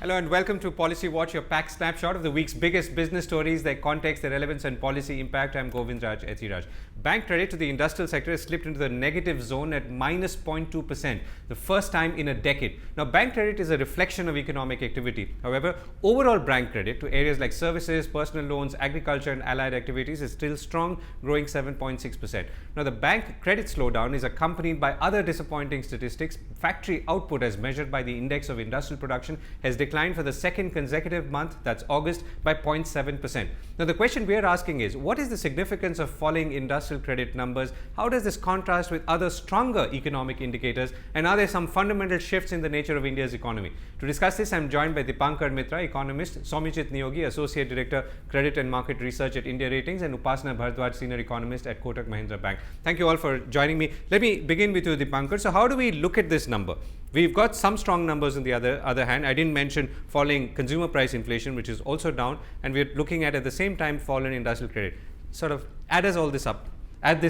Hello and welcome to Policy Watch, your packed snapshot of the week's biggest business stories, their context, their relevance and policy impact. I'm Govindraj, Ethiraj. Bank credit to the industrial sector has slipped into the negative zone at minus 0.2%, the first time in a decade. Now, bank credit is a reflection of economic activity. However, overall bank credit to areas like services, personal loans, agriculture and allied activities is still strong, growing 7.6%. Now, the bank credit slowdown is accompanied by other disappointing statistics. Factory output as measured by the index of industrial production has declined for the second consecutive month, that's August, by 0.7%. Now, the question we are asking is, what is the significance of falling industrial credit numbers? How does this contrast with other stronger economic indicators? And are there some fundamental shifts in the nature of India's economy? To discuss this, I am joined by Dipankar, Mitra, Economist, Soumyajit, Niyogi, Associate Director, Credit and Market Research at India Ratings, and Upasna, Bhardwaj, Senior Economist at Kotak Mahindra Bank. Thank you all for joining me. Let me begin with you, Dipankar. So how do we look at this number? We've got some strong numbers on the other hand. I didn't mention falling consumer price inflation, which is also down, and we're looking at the same time fallen industrial credit. Sort of add this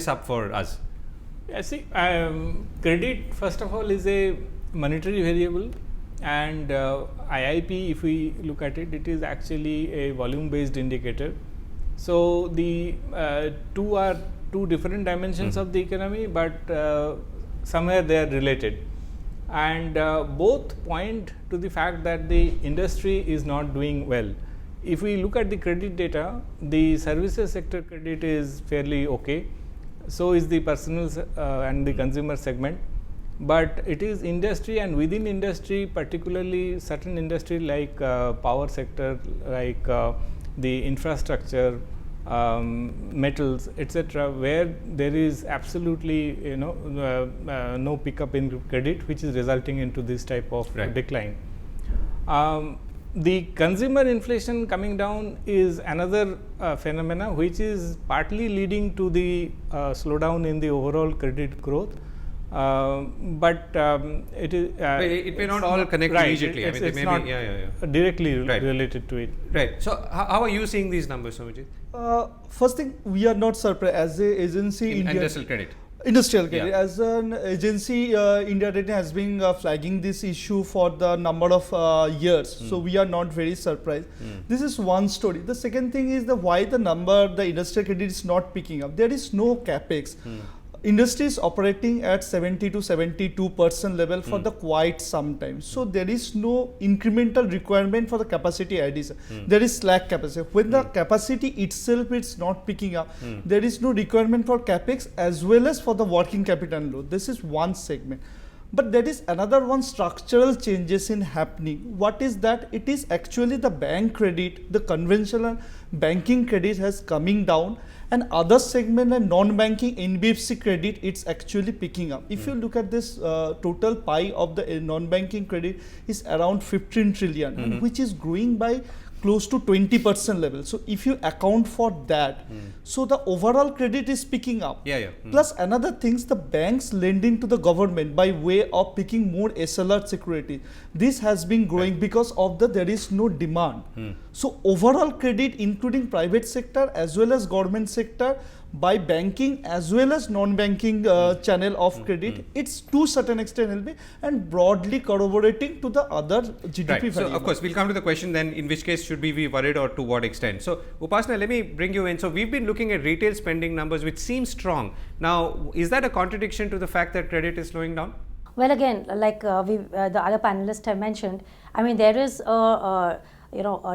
up for us. Yeah, see, credit first of all is a monetary variable, and IIP, if we look at it, it is actually a volume based indicator. So the two are two different dimensions of the economy, but somewhere they are related, and both point to the fact that the industry is not doing well. If we look at the credit data, the services sector credit is fairly okay, so is the personal and the consumer segment, but it is industry, and within industry, particularly certain industry like power sector, like the infrastructure, metals, etc., where there is absolutely no pickup in credit, which is resulting into this type of decline. The consumer inflation coming down is another phenomena which is partly leading to the slowdown in the overall credit growth, but it may not all connect immediately. It's not directly related to it. Right. So how are you seeing these numbers, Soumyajit? First thing, we are not surprised as an agency. Industrial credit. Industrial credit. As an agency, India Ratings has been flagging this issue for the number of years. So we are not very surprised. This is one story. The second thing is why the industrial credit is not picking up. There is no capex. Industry is operating at 70 to 72% level for the quite some time. So there is no incremental requirement for the capacity addition. There is slack capacity. When the capacity itself is not picking up, there is no requirement for capex as well as for the working capital load. This is one segment. But there is another one structural changes in happening. What is that? It is actually the bank credit, the conventional banking credit has coming down, and other segment and non-banking NBFC credit, it's actually picking up. If you look at this total pie of the non-banking credit is around 15 trillion, which is growing by close to 20% level. So if you account for that, so the overall credit is picking up. Plus another things, the banks lending to the government by way of picking more SLR security. This has been growing because of there is no demand. So overall credit, including private sector as well as government sector, by banking as well as non-banking channel of credit, it's to certain extent helping and broadly corroborating to the other GDP variable. So of course, we'll come to the question then, in which case should we be worried or to what extent? So Upasna, let me bring you in. So we've been looking at retail spending numbers which seem strong. Now, is that a contradiction to the fact that credit is slowing down? Well, again, like the other panelists have mentioned, I mean, there is a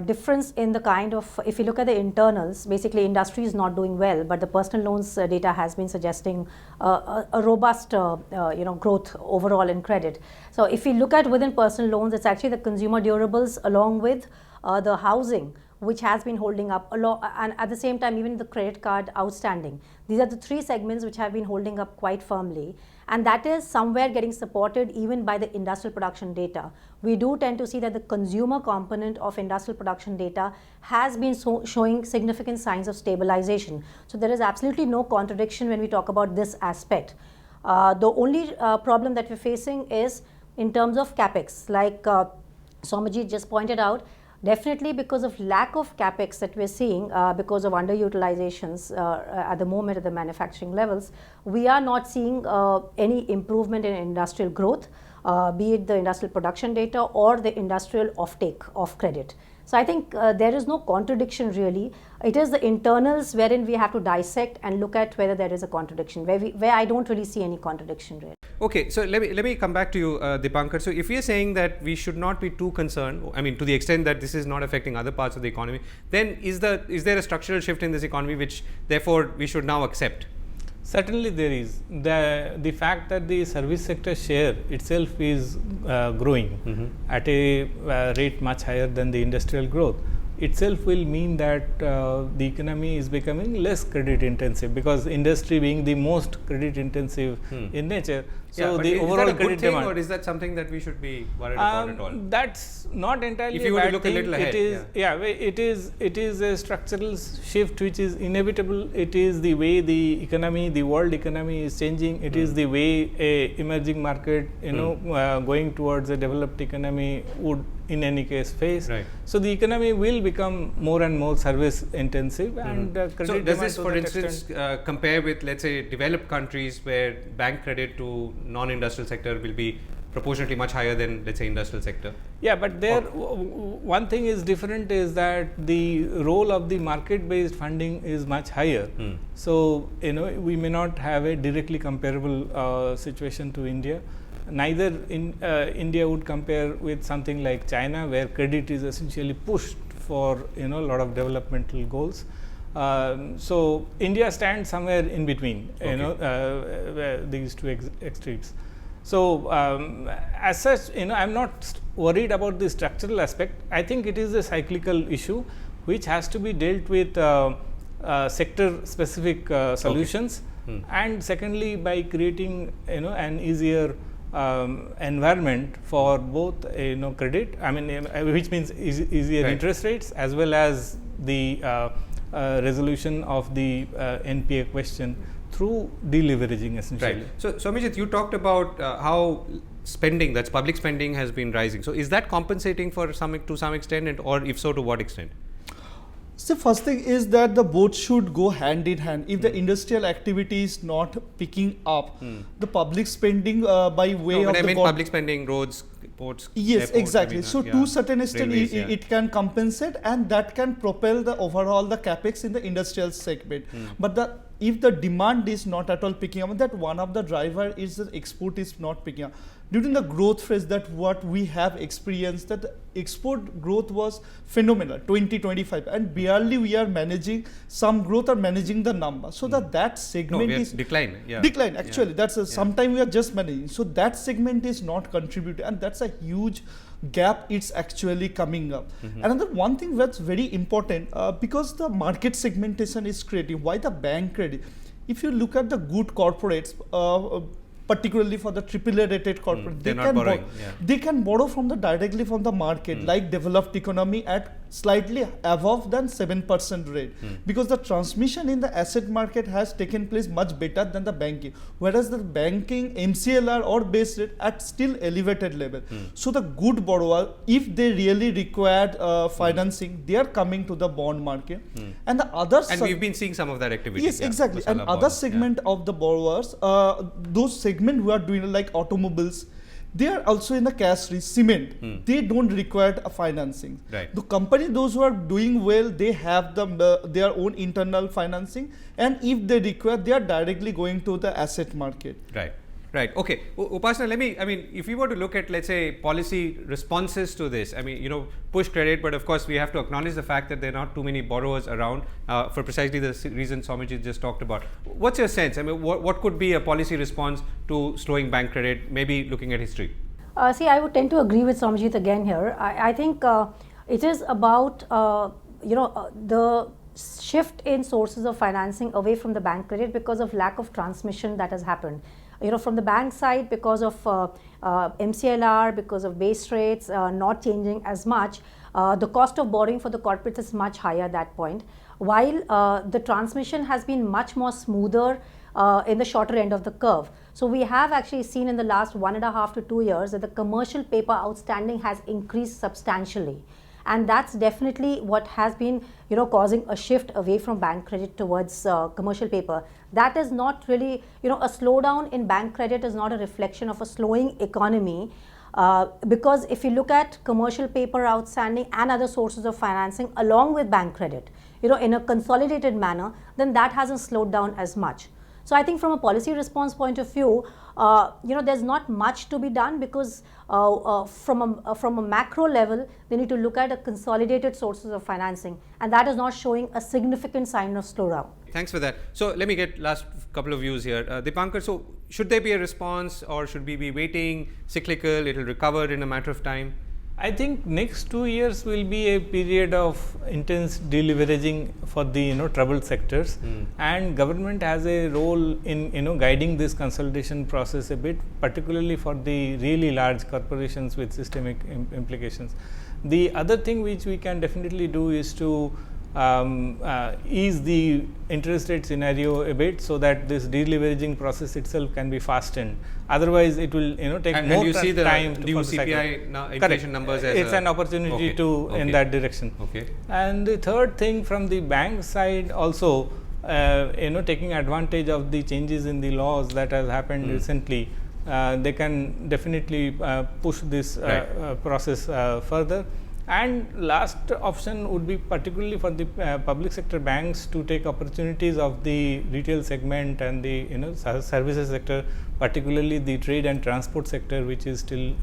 difference in the kind of, if you look at the internals, basically industry is not doing well, but the personal loans data has been suggesting a robust, growth overall in credit. So if you look at within personal loans, it's actually the consumer durables along with the housing, which has been holding up a lot, and at the same time, even the credit card outstanding. These are the three segments which have been holding up quite firmly. And that is somewhere getting supported even by the industrial production data. We do tend to see that the consumer component of industrial production data has been showing significant signs of stabilization. So there is absolutely no contradiction when we talk about this aspect. The only problem that we're facing is in terms of capex, like Soumyajit just pointed out. Definitely because of lack of capex that we're seeing, because of underutilizations at the moment at the manufacturing levels, we are not seeing any improvement in industrial growth. be it the industrial production data or the industrial offtake of credit. So I think there is no contradiction really. It is the internals wherein we have to dissect and look at whether there is a contradiction, where I don't really see any contradiction really. Okay, so let me come back to you, Dipankar. So if we are saying that we should not be too concerned, I mean to the extent that this is not affecting other parts of the economy, then is there a structural shift in this economy which therefore we should now accept? Certainly there is. The fact that the service sector share itself is growing at a rate much higher than the industrial growth itself will mean that the economy is becoming less credit intensive, because industry being the most credit intensive in nature. So the overall credit demand, or is that something that we should be worried about at all? That's not entirely if you a were bad to look thing. A little ahead, it is a structural shift which is inevitable. It is the way the economy, the world economy is changing. It is the way a emerging market, going towards a developed economy would in any case face. Right. So the economy will become more and more service intensive, and credit so does demand this, to for that instance, compare with, let's say, developed countries where bank credit to non-industrial sector will be proportionately much higher than, let's say, industrial sector? Yeah, but there one thing is different is that the role of the market-based funding is much higher. So we may not have a directly comparable situation to India. Neither India would compare with something like China, where credit is essentially pushed for a lot of developmental goals. So India stands somewhere in between, these two extremes. So as such, I'm not worried about the structural aspect. I think it is a cyclical issue which has to be dealt with sector specific solutions, and secondly by creating an easier environment for both credit, which means easier interest rates, as well as the resolution of the NPA question through deleveraging essentially. Right. So Soumyajit, you talked about how spending, that's public spending, has been rising. So is that compensating to some extent, and or if so, to what extent? So first thing is that the both should go hand in hand. If the industrial activity is not picking up, the public spending by way of the public spending, roads, ports. Yes, airport, exactly. So to certain extent, railways, it can compensate, and that can propel the overall the capex in the industrial segment. But if the demand is not at all picking up, that one of the driver is the export is not picking up. During the growth phase, that what we have experienced, that the export growth was phenomenal, 2025, and barely we are managing some growth or managing the number. So that segment is decline. Decline actually. That's sometime we are just managing. So that segment is not contributing, and that's a huge gap. It's actually coming up. Another one thing that's very important, because the market segmentation is creating. Why the bank credit? If you look at the good corporates, particularly for the AAA rated corporate, they can borrow from directly from the market, like developed economy at slightly above than 7% rate, because the transmission in the asset market has taken place much better than the banking, whereas the banking MCLR or base rate at still elevated level. So the good borrower, if they really required financing, they are coming to the bond market. And the others, and we've been seeing some of that activity. Yes, exactly. And other segment of the borrowers, those segments who are doing like automobiles, they are also in the cash rich, cement. They don't require financing. Right. The company, those who are doing well, they have their own internal financing, and if they require, they are directly going to the asset market. Right. Okay. Upasna, if we were to look at, let's say, policy responses to this, push credit, but of course we have to acknowledge the fact that there are not too many borrowers around for precisely the reason Soumyajit just talked about. What's your sense? What could be a policy response to slowing bank credit, maybe looking at history? I would tend to agree with Soumyajit again here. I think it is about, the shift in sources of financing away from the bank credit because of lack of transmission that has happened. From the bank side, because of MCLR, because of base rates not changing as much, the cost of borrowing for the corporates is much higher at that point, while the transmission has been much more smoother in the shorter end of the curve. So we have actually seen in the last 1.5 to 2 years that the commercial paper outstanding has increased substantially. and that's definitely what has been causing a shift away from bank credit towards commercial paper. That is not really, a slowdown in bank credit is not a reflection of a slowing economy. Because if you look at commercial paper outstanding and other sources of financing along with bank credit, in a consolidated manner, then that hasn't slowed down as much. So I think from a policy response point of view, there's not much to be done, because from a macro level, they need to look at a consolidated sources of financing, and that is not showing a significant sign of slowdown. Thanks for that. So let me get last couple of views here. Dipankar, so should there be a response, or should we be waiting, cyclical, it will recover in a matter of time? I think next 2 years will be a period of intense deleveraging for the troubled sectors, and government has a role in guiding this consolidation process a bit, particularly for the really large corporations with systemic implications. The other thing which we can definitely do is to ease the interest rate scenario a bit, so that this deleveraging process itself can be fastened. Otherwise, it will take more you see time the new CPI inflation numbers as it's an opportunity in that direction. Okay. And the third thing, from the bank side also, taking advantage of the changes in the laws that has happened recently, they can definitely push this process further. And last option would be particularly for the public sector banks to take opportunities of the retail segment and the services sector, particularly the trade and transport sector, which is still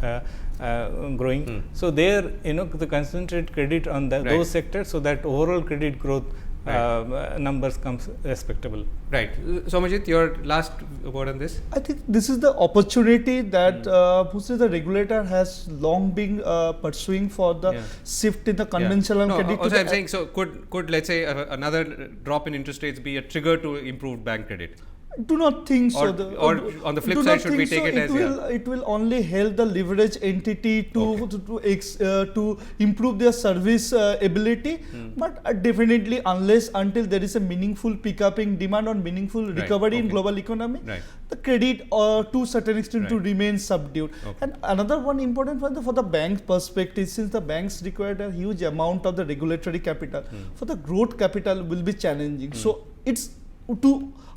growing. So there, the concentrate credit on those sectors, so that overall credit growth numbers comes respectable. Right. Soumyajit, your last word on this? I think this is the opportunity that the regulator has long been pursuing for the shift in the conventional credit. Also, I'm saying, so could let's say another drop in interest rates be a trigger to improve bank credit? Do not think so. Or on the flip side, should we take it as it will only help the leverage entity to improve their service ability, but definitely until there is a meaningful pickup in demand or meaningful recovery in global economy, the credit to a certain extent to remain subdued. And another one important for the bank's perspective, since the banks required a huge amount of the regulatory capital, for the growth capital will be challenging. So it's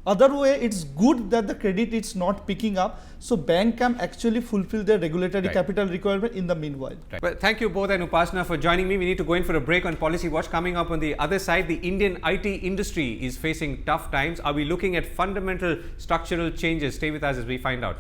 other way, it's good that the credit is not picking up, so bank can actually fulfill their regulatory capital requirement in the meanwhile. Well, thank you both and Upasna for joining me. We need to go in for a break on Policy Watch. Coming up on the other side, the Indian IT industry is facing tough times. Are we looking at fundamental structural changes? Stay with us as we find out.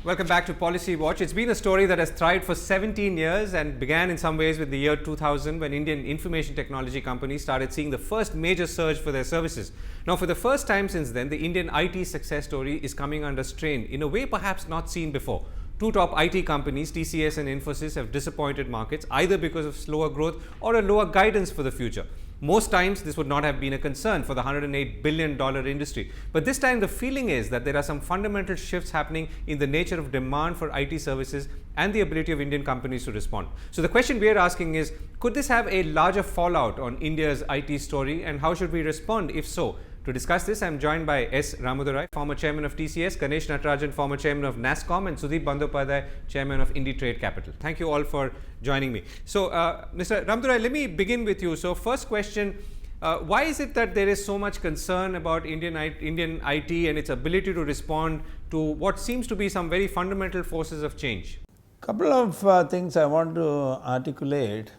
Welcome back to Policy Watch. It's been a story that has thrived for 17 years and began in some ways with the year 2000, when Indian information technology companies started seeing the first major surge for their services. Now, for the first time since then, the Indian IT success story is coming under strain in a way perhaps not seen before. Two top IT companies, TCS and Infosys, have disappointed markets either because of slower growth or a lower guidance for the future. Most times, this would not have been a concern for the $108 billion industry. But this time, the feeling is that there are some fundamental shifts happening in the nature of demand for IT services and the ability of Indian companies to respond. So the question we are asking is, could this have a larger fallout on India's IT story, and how should we respond if so? To discuss this, I am joined by S. Ramadorai, former chairman of TCS, Ganesh Natrajan, former chairman of NASSCOM, and Sudip Bandopadhyay, chairman of Inditrade Capital. Thank you all for joining me. So, Mr. Ramadorai, let me begin with you. So, first question, why is it that there is so much concern about Indian IT and its ability to respond to what seems to be some very fundamental forces of change? Couple of things I want to articulate.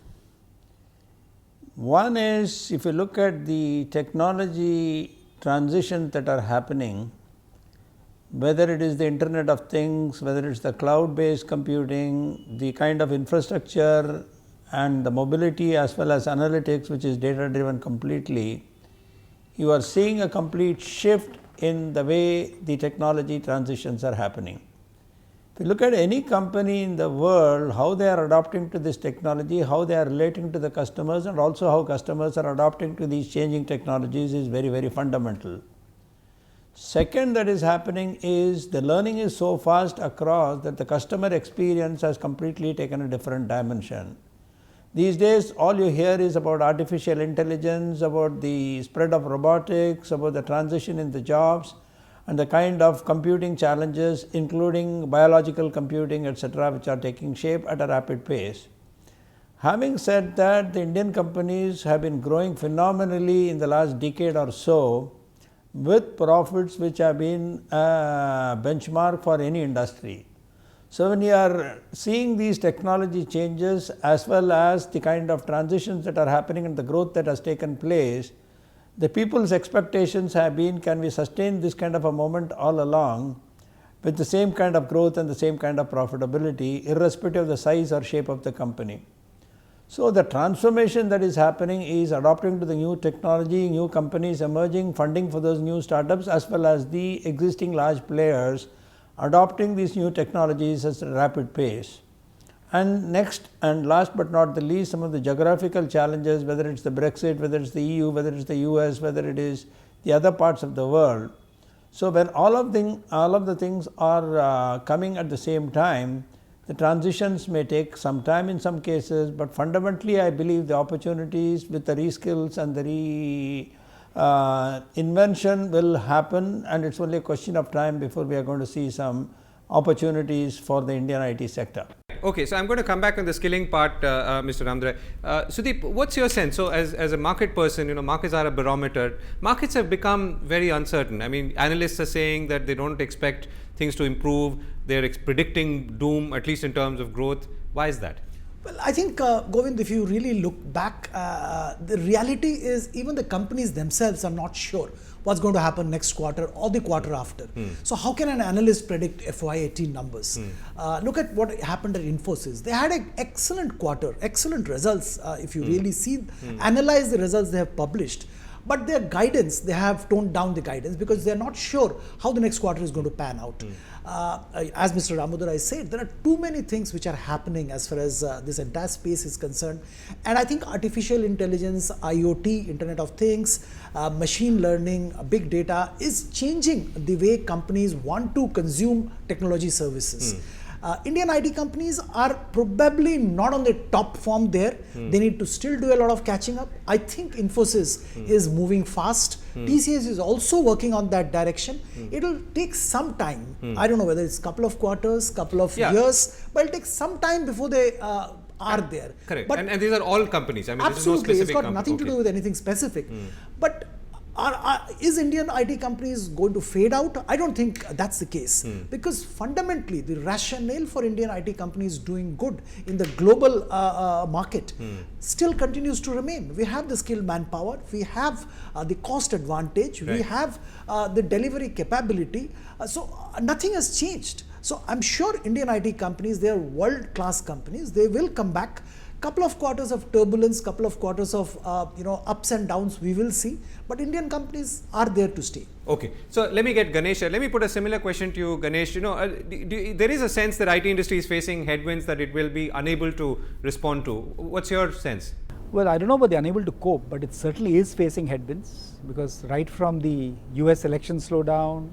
One is, if you look at the technology transitions that are happening, whether it is the Internet of Things, whether it's the cloud-based computing, the kind of infrastructure and the mobility as well as analytics, which is data-driven completely, you are seeing a complete shift in the way the technology transitions are happening. If you look at any company in the world, how they are adapting to this technology, how they are relating to the customers, and also how customers are adapting to these changing technologies is very, very fundamental. Second that is happening is the learning is so fast across that the customer experience has completely taken a different dimension. These days, all you hear is about artificial intelligence, about the spread of robotics, about the transition in the jobs, and the kind of computing challenges, including biological computing, etc., which are taking shape at a rapid pace. Having said that, the Indian companies have been growing phenomenally in the last decade or so, with profits which have been a benchmark for any industry. So, when you are seeing these technology changes as well as the kind of transitions that are happening and the growth that has taken place, the people's expectations have been, can we sustain this kind of a moment all along with the same kind of growth and the same kind of profitability, irrespective of the size or shape of the company. So, the transformation that is happening is adopting to the new technology, new companies emerging, funding for those new startups, as well as the existing large players adopting these new technologies at a rapid pace. And next and last but not the least, some of the geographical challenges, whether it is the Brexit, whether it is the EU, whether it is the US, whether it is the other parts of the world. So, when all of the things are coming at the same time, the transitions may take some time in some cases, but fundamentally I believe the opportunities with the reskills and the invention will happen, and it is only a question of time before we are going to see some opportunities for the Indian IT sector. Okay, so I'm going to come back on the skilling part, Mr. Ramadorai. Sudip, what's your sense? So, as a market person, markets are a barometer. Markets have become very uncertain. I mean, analysts are saying that they don't expect things to improve. They're predicting doom, at least in terms of growth. Why is that? Well, I think, Govind, if you really look back, the reality is even the companies themselves are not sure what's going to happen next quarter or the quarter after. So, how can an analyst predict FY18 numbers? Look at what happened at Infosys. They had an excellent quarter, excellent results. If you really analyze the results they have published. But their guidance, they have toned down the guidance because they are not sure how the next quarter is going to pan out. As Mr. Ramadorai said, there are too many things which are happening as far as this entire space is concerned. And I think artificial intelligence, IoT, Internet of Things, machine learning, big data is changing the way companies want to consume technology services. Indian IT companies are probably not on the top form there. They need to still do a lot of catching up. I think Infosys is moving fast. TCS is also working on that direction. It will take some time. I don't know whether it's a couple of quarters, couple of years, but it will take some time before they are there. Correct. But and these are all companies. I mean, absolutely, it's got nothing to do with anything specific. But is Indian IT companies going to fade out? I don't think that's the case, because fundamentally the rationale for Indian IT companies doing good in the global market still continues to remain. We have the skilled manpower, we have the cost advantage, we have the delivery capability, so nothing has changed. So I'm sure Indian IT companies, they are world-class companies, they will come back. Couple of quarters of turbulence, couple of quarters of ups and downs we will see, but Indian companies are there to stay. Okay, so let me get Ganesh. Let me put a similar question to you, Ganesh. There is a sense that IT industry is facing headwinds that it will be unable to respond to. What's your sense? Well, I don't know about the unable to cope, but it certainly is facing headwinds, because right from the US election slowdown,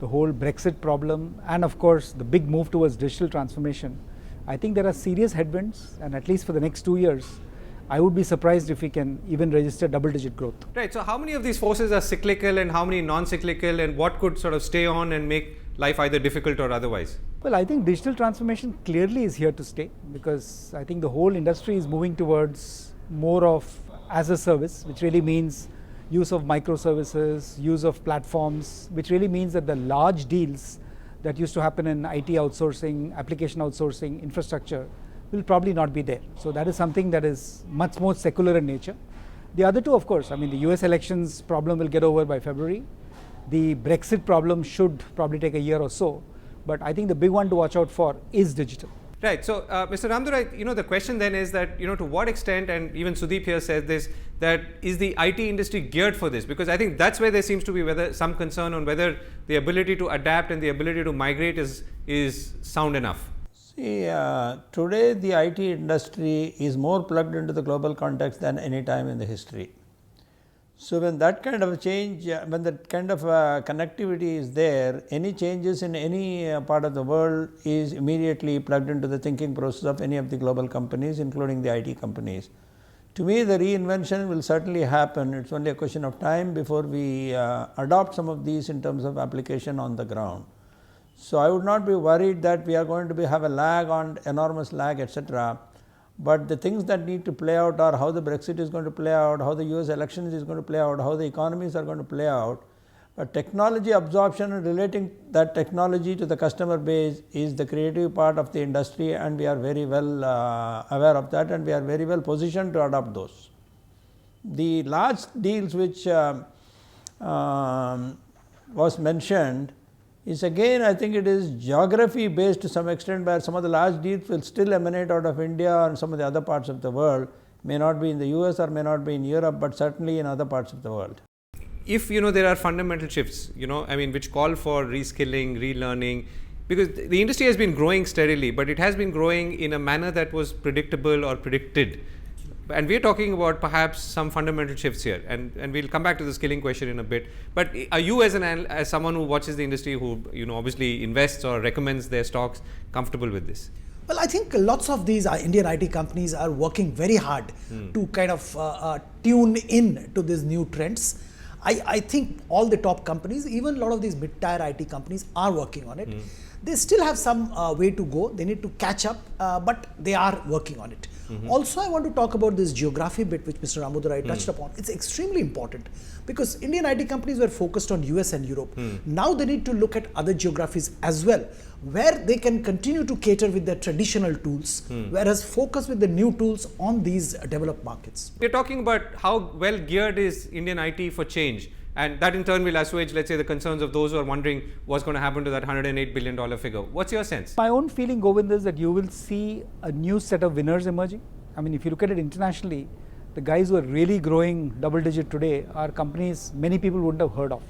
the whole Brexit problem, and of course the big move towards digital transformation, I think there are serious headwinds, and at least for the next 2 years, I would be surprised if we can even register double-digit growth. Right. So, how many of these forces are cyclical and how many non-cyclical, and what could sort of stay on and make life either difficult or otherwise? Well, I think digital transformation clearly is here to stay, because I think the whole industry is moving towards more of as a service, which really means use of microservices, use of platforms, which really means that the large deals that used to happen in IT outsourcing, application outsourcing, infrastructure will probably not be there. So that is something that is much more secular in nature. The other two, of course, I mean, the US elections problem will get over by February. The Brexit problem should probably take a year or so, but I think the big one to watch out for is digital. Right. So, Mr. Ramadorai, the question then is that, to what extent, and even Sudip here said this, that is the IT industry geared for this? Because I think that's where there seems to be some concern on whether the ability to adapt and the ability to migrate is sound enough. See, today the IT industry is more plugged into the global context than any time in the history. So, when that kind of a change, when that kind of connectivity is there, any changes in any part of the world is immediately plugged into the thinking process of any of the global companies, including the IT companies. To me, the reinvention will certainly happen. It's only a question of time before we adopt some of these in terms of application on the ground. So I would not be worried that we are going to have a lag on enormous lag, etc. But the things that need to play out are how the Brexit is going to play out, how the US elections is going to play out, how the economies are going to play out. But technology absorption and relating that technology to the customer base is the creative part of the industry, and we are very well aware of that, and we are very well positioned to adopt those. The large deals which was mentioned is again, I think it is geography based to some extent, where some of the large deals will still emanate out of India and some of the other parts of the world, may not be in the US or may not be in Europe, but certainly in other parts of the world. If there are fundamental shifts, which call for reskilling, relearning, because the industry has been growing steadily, but it has been growing in a manner that was predictable or predicted. And we are talking about perhaps some fundamental shifts here, and we'll come back to the skilling question in a bit. But are you, as someone who watches the industry, who obviously invests or recommends their stocks, comfortable with this? Well, I think lots of these Indian IT companies are working very hard to kind of tune in to these new trends. I think all the top companies, even a lot of these mid-tier IT companies, are working on it. They still have some way to go. They need to catch up, but they are working on it. Also, I want to talk about this geography bit which Mr. Ramadorai touched upon. It's extremely important because Indian IT companies were focused on US and Europe. Now they need to look at other geographies as well, where they can continue to cater with their traditional tools, whereas focus with the new tools on these developed markets. We're talking about how well geared is Indian IT for change, and that in turn will assuage, let's say, the concerns of those who are wondering what's going to happen to that $108 billion figure. What's your sense? My own feeling, Govind, is that you will see a new set of winners emerging. I mean, if you look at it internationally, the guys who are really growing double digit today are companies many people wouldn't have heard of.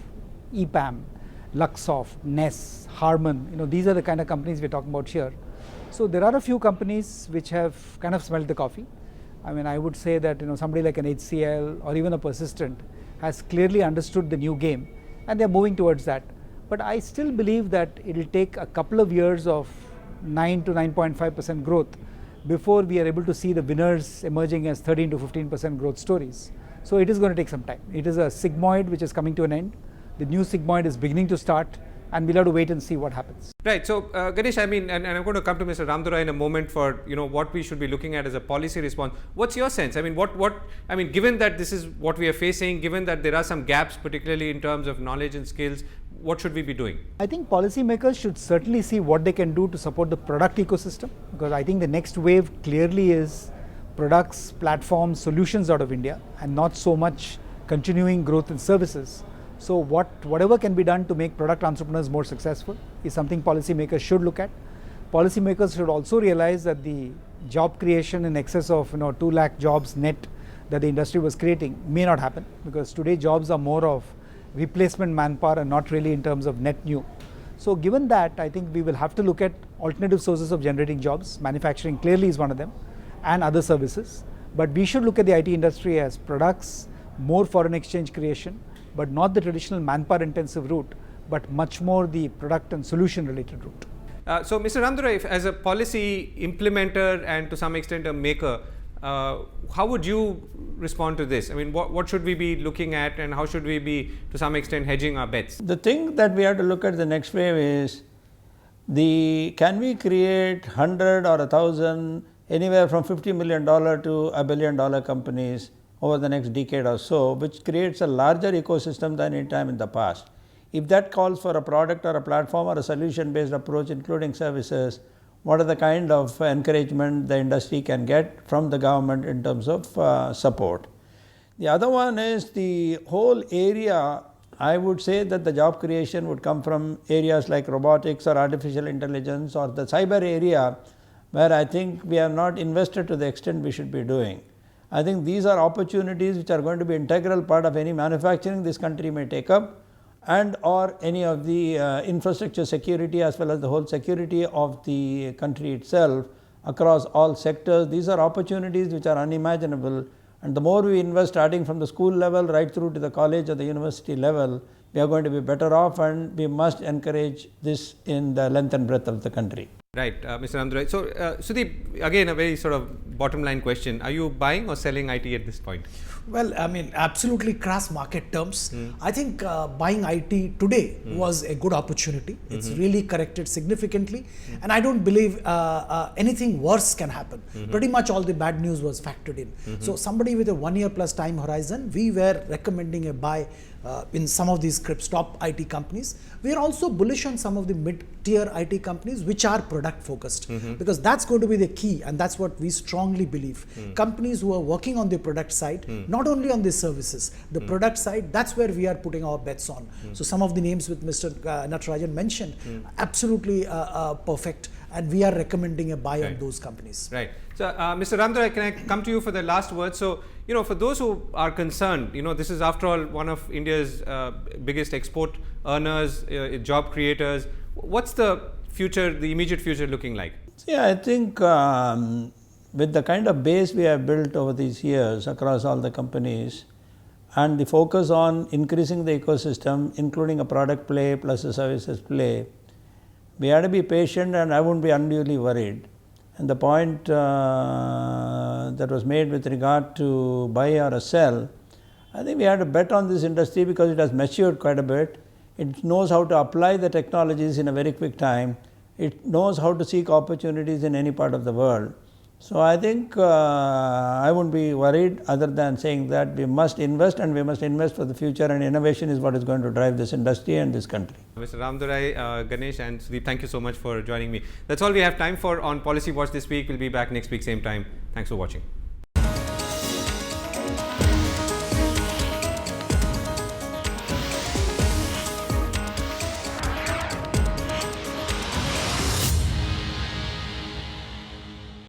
EPAM, Luxoft, Ness, Harman, these are the kind of companies we're talking about here. So there are a few companies which have kind of smelled the coffee. I mean, I would say that somebody like an HCL or even a Persistent has clearly understood the new game, and they're moving towards that. But I still believe that it will take a couple of years of 9 to 9.5% growth before we are able to see the winners emerging as 13 to 15% growth stories. So it is going to take some time. It is a sigmoid which is coming to an end. The new sigmoid is beginning to start, and we'll have to wait and see what happens. Right. So, Ganesh, I mean, and I'm going to come to Mr. Ramadorai in a moment for, what we should be looking at as a policy response. What's your sense? I mean, given that this is what we are facing, given that there are some gaps, particularly in terms of knowledge and skills, what should we be doing? I think policymakers should certainly see what they can do to support the product ecosystem, because I think the next wave clearly is products, platforms, solutions out of India, and not so much continuing growth in services. So whatever can be done to make product entrepreneurs more successful is something policymakers should look at. Policymakers should also realize that the job creation in excess of 2 lakh jobs net that the industry was creating may not happen, because today jobs are more of replacement manpower and not really in terms of net new. So given that, I think we will have to look at alternative sources of generating jobs. Manufacturing clearly is one of them, and other services. But we should look at the IT industry as products, more foreign exchange creation, but not the traditional manpower intensive route, but much more the product and solution related route. So Mr. Ramadorai, as a policy implementer and to some extent a maker, how would you respond to this? I mean, what should we be looking at, and how should we be to some extent hedging our bets? The thing that we have to look at the next wave is can we create 100 or 1,000, anywhere from $50 million to $1 billion companies over the next decade or so, which creates a larger ecosystem than any time in the past. If that calls for a product or a platform or a solution based approach including services, what are the kind of encouragement the industry can get from the government in terms of support. The other one is the whole area. I would say that the job creation would come from areas like robotics or artificial intelligence or the cyber area, where I think we have not invested to the extent we should be doing. I think these are opportunities which are going to be integral part of any manufacturing this country may take up, and or any of the infrastructure security as well as the whole security of the country itself across all sectors. These are opportunities which are unimaginable, and the more we invest starting from the school level right through to the college or the university level, we are going to be better off, and we must encourage this in the length and breadth of the country. Right, Mr. Ramadorai. So, Sudip, again, a very sort of bottom line question. Are you buying or selling IT at this point? Well, I mean, absolutely crass market terms. I think buying IT today was a good opportunity. It's really corrected significantly. And I don't believe anything worse can happen. Pretty much all the bad news was factored in. So somebody with a 1 year plus time horizon, we were recommending a buy in some of these top IT companies. We are also bullish on some of the mid-tier IT companies which are product focused, because that's going to be the key, and that's what we strongly believe. Companies who are working on the product side, not only on the services, the product side, that's where we are putting our bets on. So some of the names with Mr. Natrajan mentioned, absolutely perfect, and we are recommending a buy on those companies. Right. So, Mr. Ramadorai, can I come to you for the last word? So, for those who are concerned, this is after all one of India's biggest export earners, job creators. What's the future, the immediate future looking like? See, I think with the kind of base we have built over these years across all the companies, and the focus on increasing the ecosystem, including a product play plus a services play, we have to be patient, and I won't be unduly worried. And the point that was made with regard to buy or a sell, I think we have to bet on this industry because it has matured quite a bit. It knows how to apply the technologies in a very quick time. It knows how to seek opportunities in any part of the world. So I think I won't be worried, other than saying that we must invest, and we must invest for the future, and innovation is what is going to drive this industry and this country. Mr. Ramadorai, Ganesh and Sudip, thank you so much for joining me. That's all we have time for on Policy Watch this week. We'll be back next week, same time. Thanks for watching.